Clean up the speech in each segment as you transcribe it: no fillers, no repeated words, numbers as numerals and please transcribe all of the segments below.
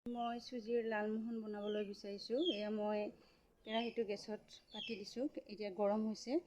মই চুজিৰ লালমোহন বনাবলৈ বিচাৰিছোঁ। এয়া মই কেৰাহীটো গেছত পাতি দিছোঁ। এতিয়া গৰম হৈছে।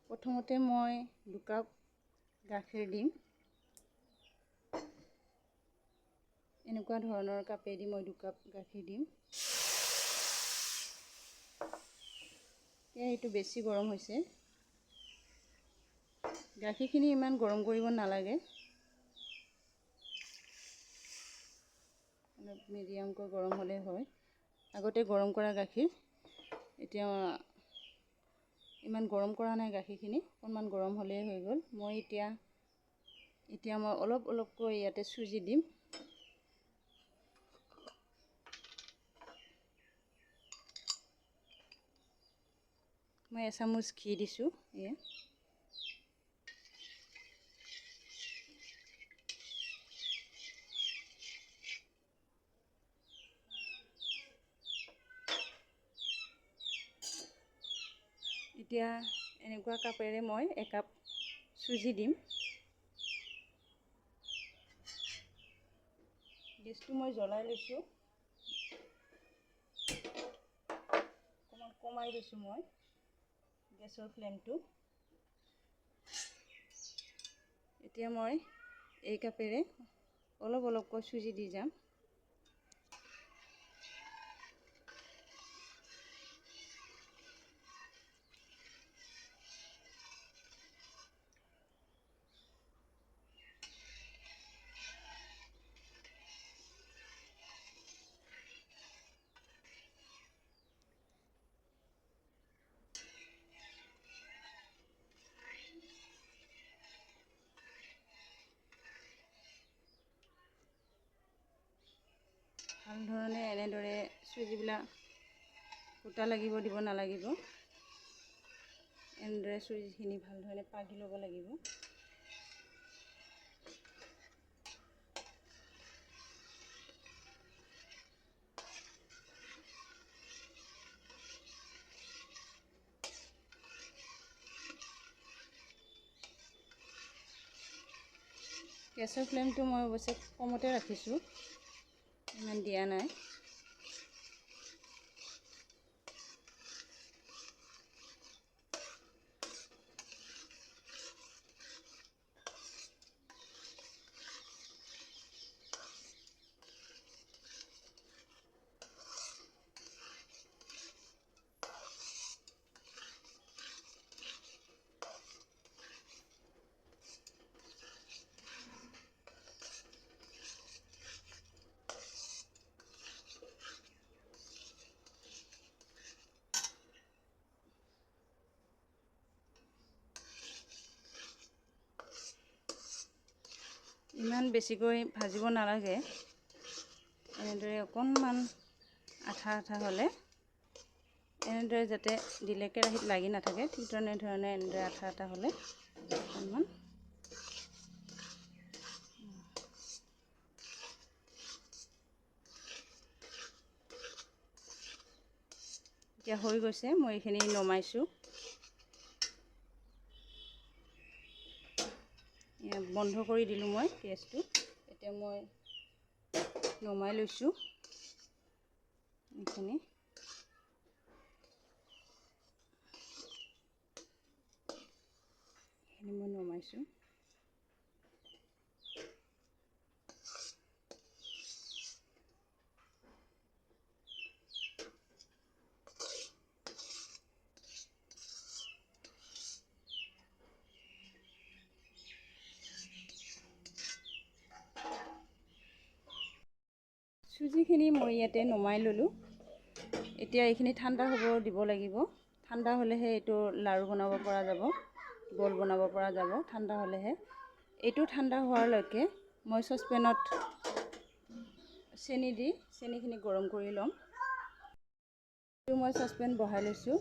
প্ৰথমতে মই 2 কাপ গাখীৰ দিম। এনেকুৱা ধৰণৰ কাপেদি মই 2 কাপ গাখীৰ দিম। কেৰাহীটো বেছি গৰম হৈছে। গাখীৰখিনি ইমান গৰম কৰিব নালাগে। অলপ মিডিয়ামকৈ গৰম হ'লে হয়। আগতে গৰম কৰা গাখীৰ, এতিয়া ইমান গৰম কৰা নাই গাখীৰখিনি, অকণমান গৰম হ'লেই হৈ গ'ল। মই এতিয়া মই অলপকৈ ইয়াতে চুজি দিম। মই এচামুচ ঘি দিছোঁ। এয়া এতিয়া এনেকুৱা কাপেৰে মই 1 কাপ চুজি দিম। গেছটো মই জ্বলাই লৈছোঁ। অকণমান কমাই দিছোঁ মই গেছৰ ফ্লেমটো। এতিয়া মই এই কাপেৰে অলপকৈ চুজি দি যাম। ভাল ধৰণে এনেদৰে চুজিবিলাক গোটা লাগিব দিব নালাগিব। এনেদৰে চুজিখিনি ভাল ধৰণে পাঘি ল'ব লাগিব। গেছৰ ফ্লেমটো মই অৱশ্যে কমতে ৰাখিছোঁ, ইমান দিয়া নাই। ইমান বেছিকৈ ভাজিব নালাগে। এনেদৰে অকণমান আঠা হ'লে, এনেদৰে যাতে দিলে কেৰাহীত লাগি নাথাকে, ঠিক তেনেধৰণে এনেদৰে আঠা হ'লে অকণমান এতিয়া হৈ গৈছে। মই এইখিনি নমাইছোঁ। বন্ধ কৰি দিলোঁ মই গেছটো। এতিয়া মই নমাই লৈছোঁ এইখিনি। মই নমাইছোঁ। চুজিখিনি মই ইয়াতে নমাই ল'লোঁ। এতিয়া এইখিনি ঠাণ্ডা হ'ব দিব লাগিব। ঠাণ্ডা হ'লেহে এইটো লাড়ু বনাব পৰা যাব, বল বনাব পৰা যাব। ঠাণ্ডা হ'লেহে। এইটো ঠাণ্ডা হোৱালৈকে মই চচপেনত চেনি দি চেনিখিনি গৰম কৰি ল'ম। মই চচপেন বহাই লৈছোঁ।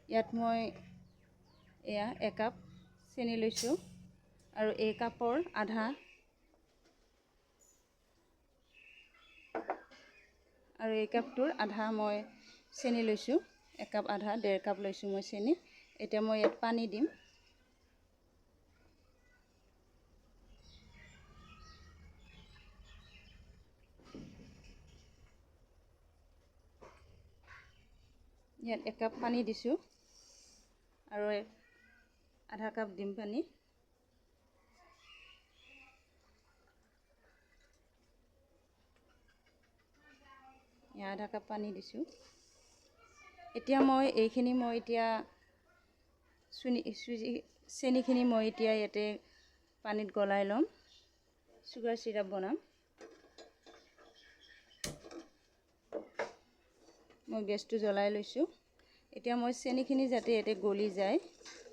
ইয়াত মই 1 কাপ চেনি লৈছোঁ আৰু এই কাপৰ আধা আৰু এই কাপটোৰ আধা মই চেনি লৈছোঁ। 1 কাপ আধা, 1.5 কাপ লৈছোঁ মই চেনি। এতিয়া মই ইয়াত পানী দিম। ইয়াত 1 কাপ পানী দিছোঁ আৰু আধা কাপ ডিম পানী। ইয়াত আধা কাপ পানী দিছোঁ। এতিয়া মই এইখিনি চেনিখিনি মই এতিয়া ইয়াতে পানীত গলাই ল'ম। চুগাৰ চিৰাপ বনাম। মই গেছটো জ্বলাই লৈছোঁ। এতিয়া মই চেনিখিনি যাতে ইয়াতে গলি যায়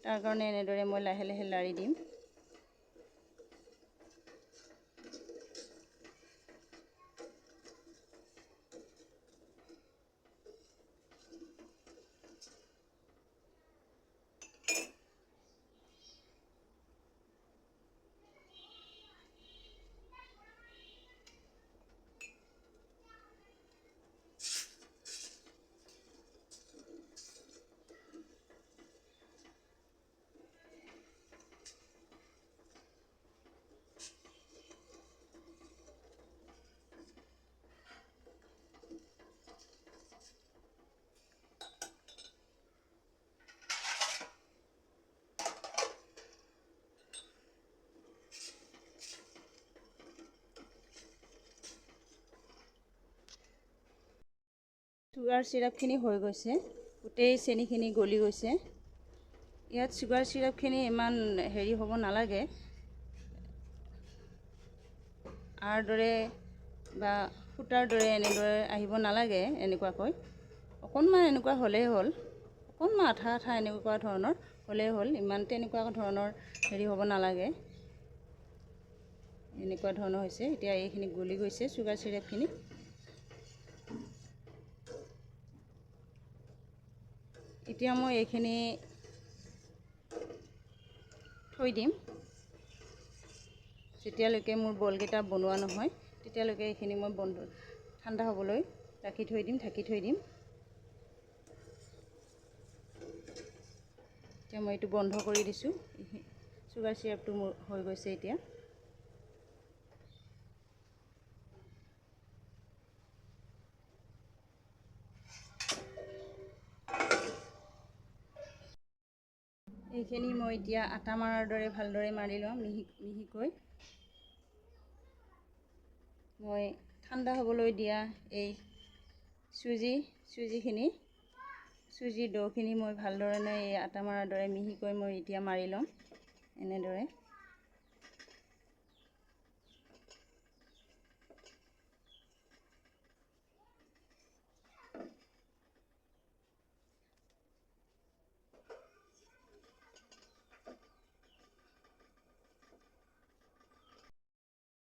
তাৰ কাৰণে এনেদৰে মই লাহে লাহে লাৰি দিম। চুগাৰ চিৰাপখিনি হৈ গৈছে, গোটেই চেনিখিনি গলি গৈছে। ইয়াত চুগাৰ চিৰাপখিনি ইমান হেৰি হ'ব নালাগে, আৰ দৰে বা সূতাৰ দৰে এনেদৰে আহিব নালাগে। এনেকুৱাকৈ অকণমান এনেকুৱা হ'লেই হ'ল, অকণমান আঠা আঠা এনেকুৱা ধৰণৰ হ'লেই হ'ল। ইমান তেনেকুৱা ধৰণৰ হেৰি হ'ব নালাগে। এনেকুৱা ধৰণৰ হৈছে। এতিয়া এইখিনি গলি গৈছে চুগাৰ চিৰাপখিনি। এতিয়া মই এইখিনি থৈ দিম। যেতিয়ালৈকে মোৰ বলকেইটা বনোৱা নহয় তেতিয়ালৈকে এইখিনি মই ঠাণ্ডা হ'বলৈ ৰাখি থৈ দিম, ঢাকি থৈ দিম। এতিয়া মই এইটো বন্ধ কৰি দিছোঁ। চুগাৰ চিৰাপটো মোৰ হৈ গৈছে এতিয়া। এইখিনি মই এতিয়া আটা মাৰাৰ দৰে ভালদৰে মাৰি লওঁ মিহিকৈ। মই ঠাণ্ডা হ'বলৈ দিয়া এই চুজিৰ ডোখিনি মই ভালদৰে এই আটা মাৰাৰ দৰে মিহিকৈ মই এতিয়া মাৰি ল'ম এনেদৰে।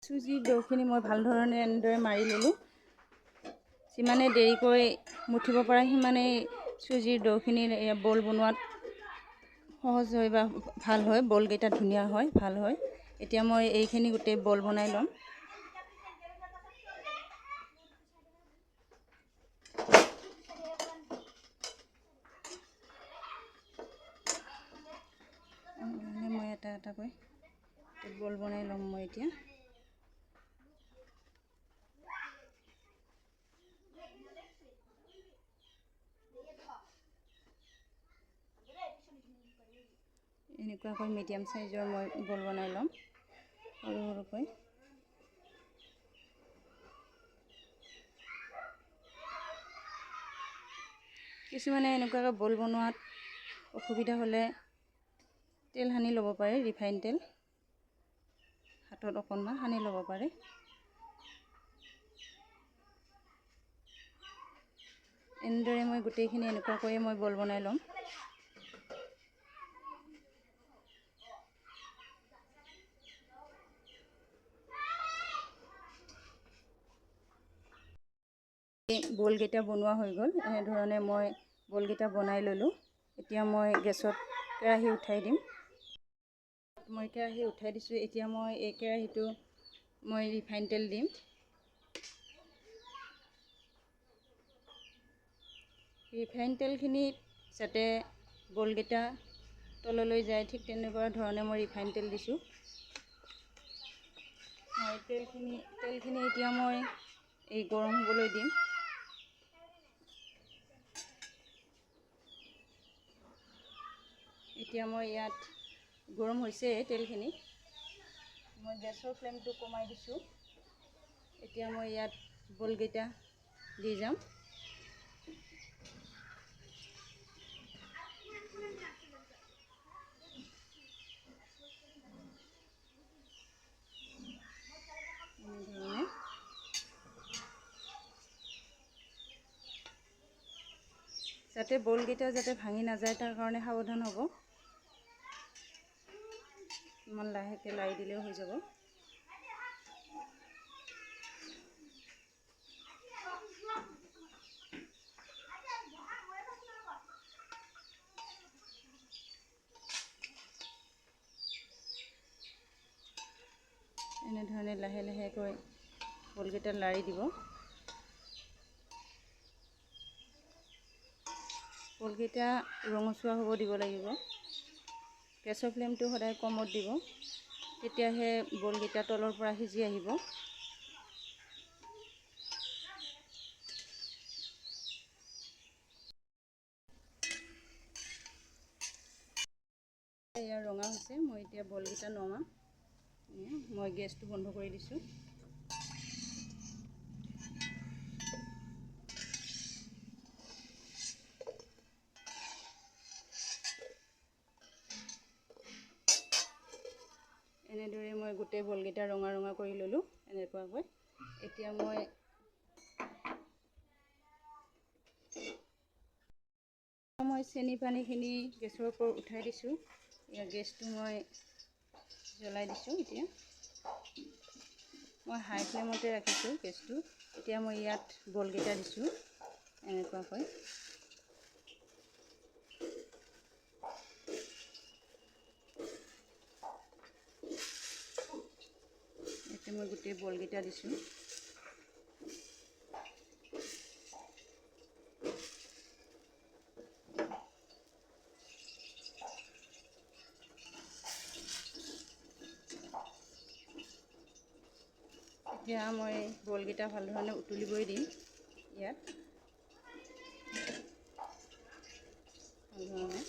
চুজিৰ ডোখিনি মই ভাল ধৰণে এনেদৰে মাৰি ল'লোঁ। যিমানে দেৰিকৈ মুঠিব পৰা সিমানেই চুজিৰ ডোখিনিৰ বল বনোৱাত সহজ হয় বা ভাল হয়, বলকেইটা ধুনীয়া হয়, ভাল হয়। এতিয়া মই এইখিনি গোটেই বল বনাই ল'ম। মই এটা এটাকৈ বল বনাই ল'ম মই এতিয়া। এনেকুৱাকৈ মিডিয়াম চাইজৰ মই বল বনাই ল'ম সৰু সৰুকৈ। কিছুমানে এনেকুৱাকৈ বল বনোৱাত অসুবিধা হ'লে তেল সানি ল'ব পাৰে, ৰিফাইন তেল হাতত অকণমান সানি ল'ব পাৰে। এনেদৰে মই গোটেইখিনি এনেকুৱাকৈয়ে মই বল বনাই ল'ম। বলকেইটা বনোৱা হৈ গ'ল। এনেধৰণে মই বলকেইটা বনাই ল'লোঁ। এতিয়া মই গেছত কেৰাহী উঠাই দিম। মই কেৰাহী উঠাই দিছোঁ। এতিয়া মই এই কেৰাহীটো মই ৰিফাইন তেল দিম। ৰিফাইন তেলখিনিত যাতে বলকেইটা তললৈ যায় ঠিক তেনেকুৱা ধৰণে মই ৰিফাইন তেল দিছোঁ। তেলখিনি এতিয়া মই এই গৰম হ'বলৈ দিম। এতিয়া মই ইয়াত গৰম হৈছে তেলখিনি, মই গেছৰ ফ্লেমটো কমাই দিছোঁ। এতিয়া মই ইয়াত বলকেইটা দি যাম। এনেধৰণে যাতে বলকেইটা যাতে ভাঙি নাযায় তাৰ কাৰণে সাৱধান হ'ব। ইমান লাহেকৈ লাৰি দিলেও হৈ যাব। এনেধৰণে লাহে লাহেকৈ বলকেইটা লাৰি দিব। বলকেইটা ৰঙচুৱা হ'ব দিব লাগিব। গেছৰ ফ্লেমটো সদায় কমত দিব, তেতিয়াহে বলকেইটা তলৰ পৰা সিজি আহিব। এয়া ৰঙা হৈছে, মই এতিয়া বলকেইটা নমাম। মই গেছটো বন্ধ কৰি দিছোঁ। এনেদৰে মই গোটেই বলকেইটা ৰঙা ৰঙা কৰি ল'লোঁ এনেকুৱাকৈ। এতিয়া মই চেনি পানীখিনি গেছৰ ওপৰত উঠাই দিছোঁ। এতিয়া গেছটো মই জ্বলাই দিছোঁ। এতিয়া মই হাই ফ্লেমতে ৰাখিছোঁ গেছটো। এতিয়া মই ইয়াত বলকেইটা দিছোঁ এনেকুৱাকৈ। এতিয়া মই গোটেই বলকেইটা দিছোঁ। এতিয়া মই বলকেইটা ভাল ধৰণে উতলিবই দিম। ইয়াত ভাল ধৰণে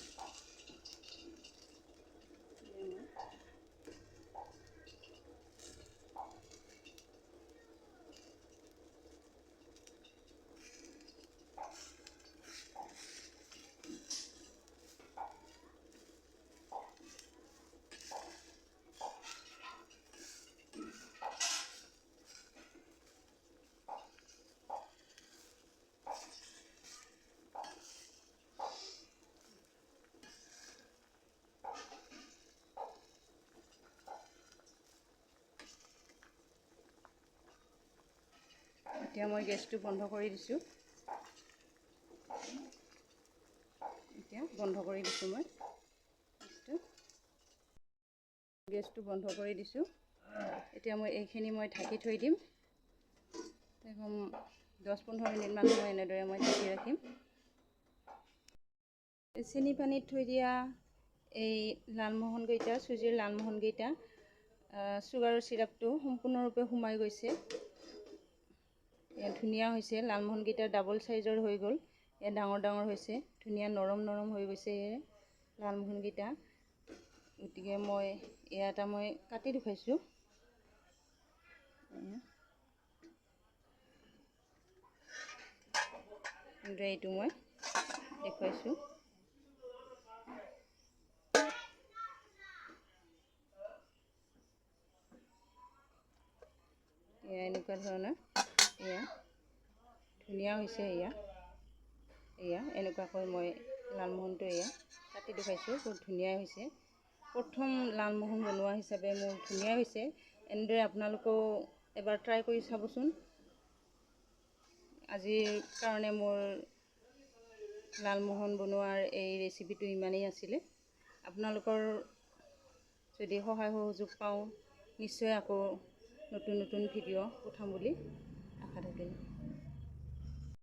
এতিয়া মই গেছটো বন্ধ কৰি দিছোঁ। এতিয়া বন্ধ কৰি দিছোঁ মই গেছটো বন্ধ কৰি দিছোঁ। এতিয়া মই এইখিনি ঢাকি থৈ দিম। 10-15 মিনিটমান সময় এনেদৰে মই ঢাকি ৰাখিম। চেনি পানীত থৈ দিয়া এই লালমোহনকেইটা, চুজিৰ লালমোহনকেইটা, চুগাৰৰ চিৰাপটো সম্পূৰ্ণৰূপে সোমাই গৈছে। ধুনীয়া হৈছে। লালমোহনকেইটা ডাবল চাইজৰ হৈ গ'ল। ডাঙৰ ডাঙৰ হৈছে, ধুনীয়া নৰম নৰম হৈ গৈছে লালমোহনকেইটা। গতিকে মই এটা কাটি দেখুৱাইছোঁ। এইটো মই দেখুৱাইছোঁ। এনেকুৱা ধৰণৰ ধুনীয়া হৈছে। এনেকুৱাকৈ মই লালমোহনটো কাটি দেখুৱাইছোঁ। বহুত ধুনীয়া হৈছে। প্ৰথম লালমোহন বনোৱা হিচাপে মোৰ ধুনীয়া হৈছে। এনেদৰে আপোনালোকেও এবাৰ ট্ৰাই কৰি চাবচোন। আজিৰ কাৰণে মোৰ লালমোহন বনোৱাৰ এই ৰেচিপিটো ইমানেই আছিলে। আপোনালোকৰ যদি সহায় সহযোগ পাওঁ, নিশ্চয় আকৌ নতুন নতুন ভিডিঅ' পঠাম বুলি আশা থাকিল।